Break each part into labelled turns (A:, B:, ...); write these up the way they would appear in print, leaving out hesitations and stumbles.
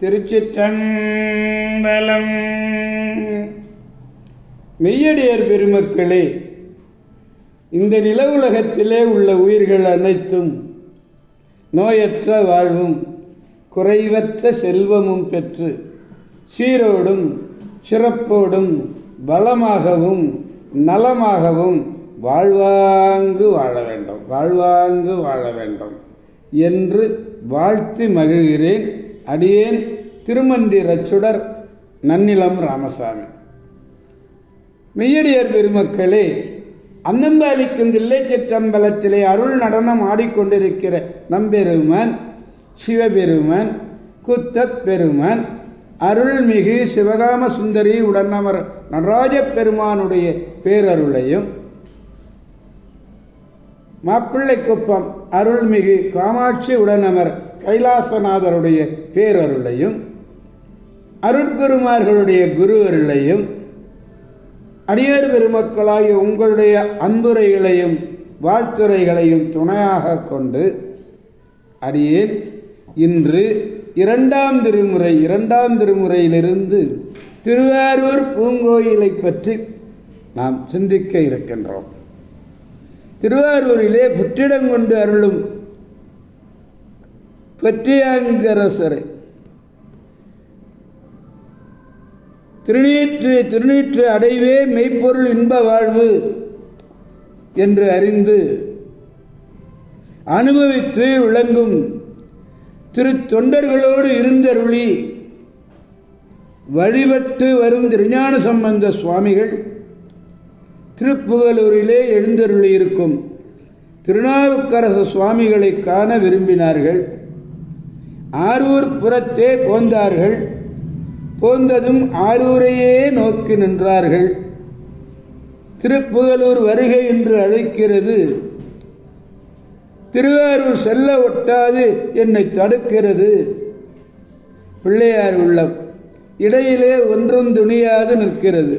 A: திருச்சிற்றம்பலம். மெய்யடியார் பெருமக்களே, இந்த நில உலகத்திலே உள்ள உயிர்கள் அனைத்தும் நோயற்ற வாழ்வும் குறைவற்ற செல்வமும் பெற்று சீரோடும் சிறப்போடும் பலமாகவும் நலமாகவும் வாழ்வாங்கு வாழ வேண்டும், வாழ்வாங்கு வாழ வேண்டும் என்று வாழ்த்தி மகிழ்கிறேன். அடியேன் திருமந்திரச்சுடர் நன்னிலம் ராமசாமி. மெய்யடியார் பெருமக்களே, அன்னம்பாலிக்கும் தில்லை சிற்றம்பலத்திலே அருள் நடனம் ஆடிக்கொண்டிருக்கிற நம்பெருமான் சிவபெருமான் குத்தப் பெருமான் அருள்மிகு சிவகாம சுந்தரி உடனமர் நடராஜ பெருமானுடைய பேரருளையும், மாப்பிள்ளைக்குப்பம் அருள்மிகு காமாட்சி உடனமர் கைலாசநாதருடைய பேரருளையும், அருட்குருமார்களுடைய குரு அருளையும், அடியார் பெருமக்களாகிய உங்களுடைய அன்புரைகளையும் வாழ்த்துரைகளையும் துணையாக கொண்டு அடியேன் இன்று இரண்டாம் திருமுறையிலிருந்து திருவாரூர் பூங்கோயிலை பற்றி நாம் சிந்திக்க இருக்கின்றோம். திருவாரூரிலே புற்றிடங்கொண்டு அருளும் பெற்றியாங்கரசரை திருநீற்று அடைவே மெய்ப்பொருள் இன்ப வாழ்வு என்று அறிந்து அனுபவித்து விளங்கும் திருத்தொண்டர்களோடு இருந்தருளி வழிபட்டு வரும் திருஞான சம்பந்த சுவாமிகள் திருப்புகலூரிலே எழுந்தருளி இருக்கும் திருநாவுக்கரசு சுவாமிகளை காண விரும்பினார்கள். ஆரூர் புறத்தே போந்தார்கள். போந்ததும் ஆரூரையே நோக்கி நின்றார்கள். திருப்புகலூர் வருகை என்று அழைக்கிறது. திருவாரூர் செல்ல ஒட்டாது என்னை தடுக்கிறது. பிள்ளையார் உள்ளம் இடையிலே ஒன்றும் துணியாது நிற்கிறது.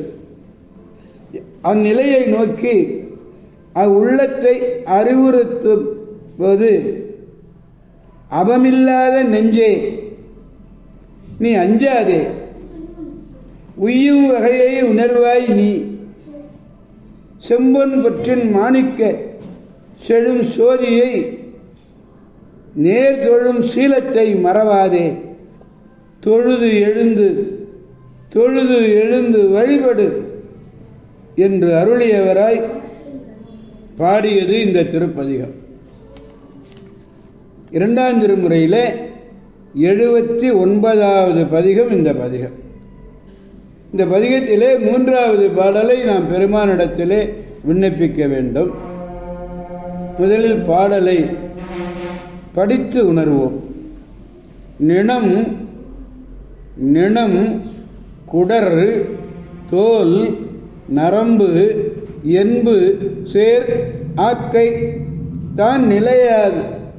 A: அந்நிலையை நோக்கி அவ்வுள்ளத்தை அறிவுறுத்தும் போது, அவமில்லாத நெஞ்சே நீ அஞ்சாதே, உய்யும் வகையை உணர்வாய் நீ, செம்பொன் பற்றின் மாணிக்க செழும் சோதியை நேர் தொழும் சீலத்தை மறவாதே, தொழுது எழுந்து வழிபடு என்று அருளியவராய் பாடியது இந்த திருப்பதிகம். இரண்டாம் திருமுறையிலே 79வது பதிகம் இந்த பதிகம். இந்த பதிகத்திலே 3வது பாடலை நாம் பெருமானிடத்திலே விண்ணப்பிக்க வேண்டும். முதலில் பாடலை படித்து உணர்வோம். நிணம் குடர் தோல் நரம்பு என்பு சேர் ஆக்கை தான்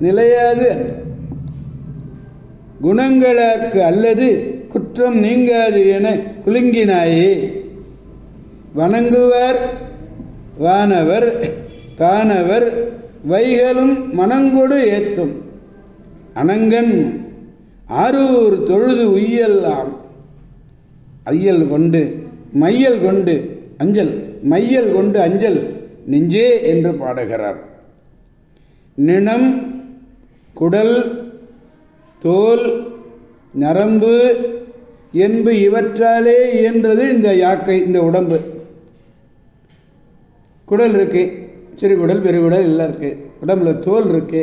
A: நிலையாது குணங்களாற்கு அல்லது குற்றம் நீங்காது என குலுங்கினாயே. வணங்குவார் வானவர் தானவர் வைகளும் மனங்கொடு ஏத்தும் அனங்கன் ஆரூர் தொழுது உய்யல்லாம் ஐயல் கொண்டு மையல் கொண்டு அஞ்சல் நெஞ்சே என்று பாடுகிறார். நிணம் குடல் தோல் நரம்பு என்பு இவற்றாலே இயன்றது இந்த யாக்கை, இந்த உடம்பு. குடல் இருக்கு, சிறுகுடல் பெருகுடல் எல்லாம் இருக்கு. உடம்புல தோல் இருக்கு,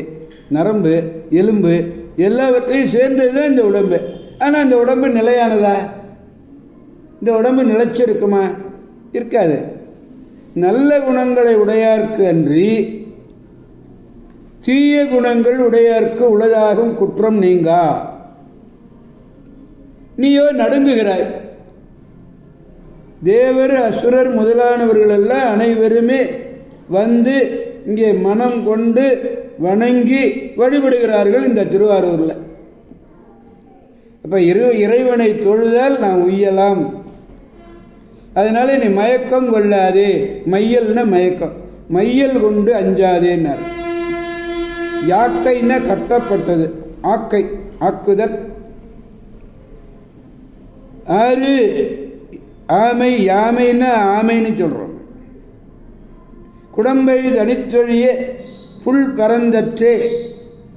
A: நரம்பு எலும்பு எல்லாவற்றையும் சேர்ந்தது தான் இந்த உடம்பு. ஆனால் இந்த உடம்பு நிலையானதா? இந்த உடம்பு நிலைச்சிருக்குமா? இருக்காது. நல்ல குணங்களை உடையார்க்கு அன்றி தீய குணங்கள் உடையார்க்கு உளதாகும் குற்றம் நீங்கா. நீயோ நடுங்குகிறாய். தேவர் அசுரர் முதலானவர்கள் எல்லாம் அனைவருமே வந்து இங்கே மனம் கொண்டு வணங்கி வழிபடுகிறார்கள் இந்த திருவாரூரில். அப்போ இறைவனை தொழுதால் நாம் உய்யலாம். அதனால நீ மயக்கம் கொள்ளாதே. மையல்னா மயக்கம், மையல் கொண்டு அஞ்சாதேன்னார். யாக்கைன்னா கட்டப்பட்டது, ஆக்கை ஆக்குதல். ஆறு ஆமை, யாமைன்னா ஆமைன்னு சொல்கிறோம். குடம்பை தனித்தொழிய புல் பரந்தற்றே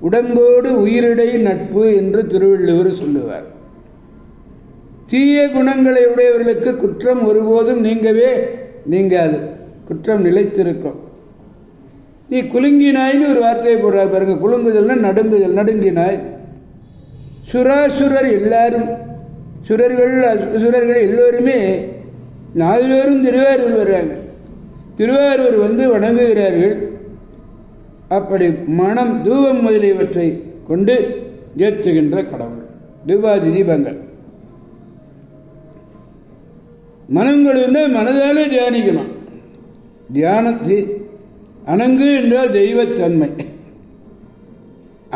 A: உடம்போடு உயிரிடை நட்பு என்று திருவள்ளுவர் சொல்லுவார். தீய குணங்களை உடையவர்களுக்கு குற்றம் ஒருபோதும் நீங்காது, குற்றம் நிலைத்திருக்கும். நீ குலுங்கினாய்னு ஒரு வார்த்தையை போடுறார் பாருங்க. குலுங்குதல்னா நடுங்குதல், நடுங்கினாய். சுராசுரர் எல்லாரும், சுரர்கள் எல்லோருமே நால்வரும் திருவாரூர் வர்றாங்க. திருவாரூர் வந்து வணங்குகிறார்கள். அப்படி மனம், தூபம் முதலியவற்றை கொண்டு ஏற்றுகின்ற கடவுள். தீபாதி தீபங்கள் மனங்கள் மனதாலே தியானிக்கணும். தியானத்தில் அணங்கு என்றால் தெய்வத்தன்மை.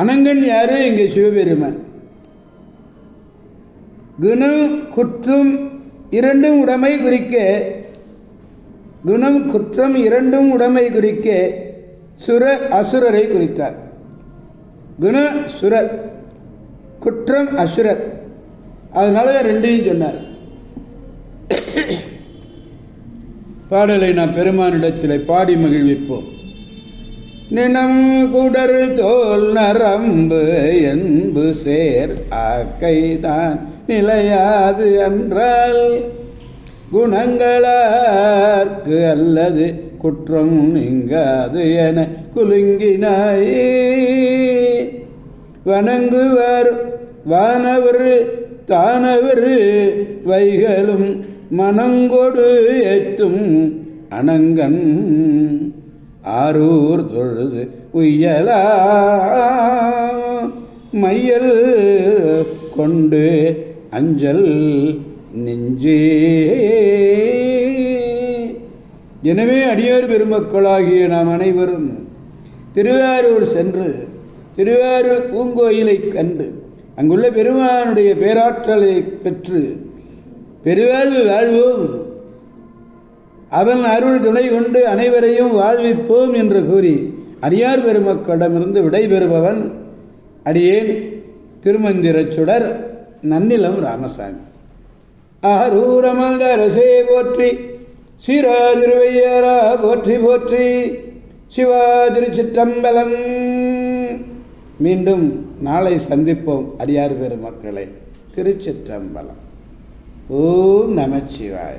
A: அணங்கன் யாரு? இங்கே சிவபெருமான். குணம் குற்றம் இரண்டும் உடைமை குறிக்க, குணம் குற்றம் இரண்டும் உடைமை குறிக்க சுர அசுரரை குறித்தார். குண சுரர், குற்றம் அசுரர். அதனால ரெண்டையும் சொன்னார். பாடலை நாம் பெருமானிடத்தில் பாடி மகிழ்விப்போம். நினம் குடர் தோல் நரம்பு என்பு சேர் ஆக்கைதான் நிலையாது என்றால் குணங்களார்க்கு அல்லது குற்றம் நீங்காது என குலுங்கினாயே. வணங்குவார் வானவர் தானவர் வைகளும் மனங்கொடு ஏத்தும் அணங்கன் ஆரூர் தொழுது உய்யலா மையல் கொண்டு அஞ்சல் நெஞ்சே. எனவே அடியார் பெருமக்களாகிய நாம் அனைவரும் திருவாரூர் சென்று திருவாரூர் பூங்கோயிலை கண்டு அங்குள்ள பெருமானுடைய பேராற்றலை பெற்று பெருவாழ்வு வாழ்வோம், அவன் அருள் துணை கொண்டு அனைவரையும் வாழ்விப்போம் என்று கூறி அடியார் பெருமக்களிடமிருந்து விடைபெறுபவன் அடியேன் திருமந்திரச் சுடர் நன்னிலம் ராமசாமி. ஆரூரமல்த அரசே போற்றி, சீரா திருவையாரா போற்றி போற்றி, சிவா திருச்சிற்றம்பலம். மீண்டும் நாளை சந்திப்போம் அடியார் பெருமக்களை. திருச்சிற்றம்பலம். ஓம் நமச்சிவாய.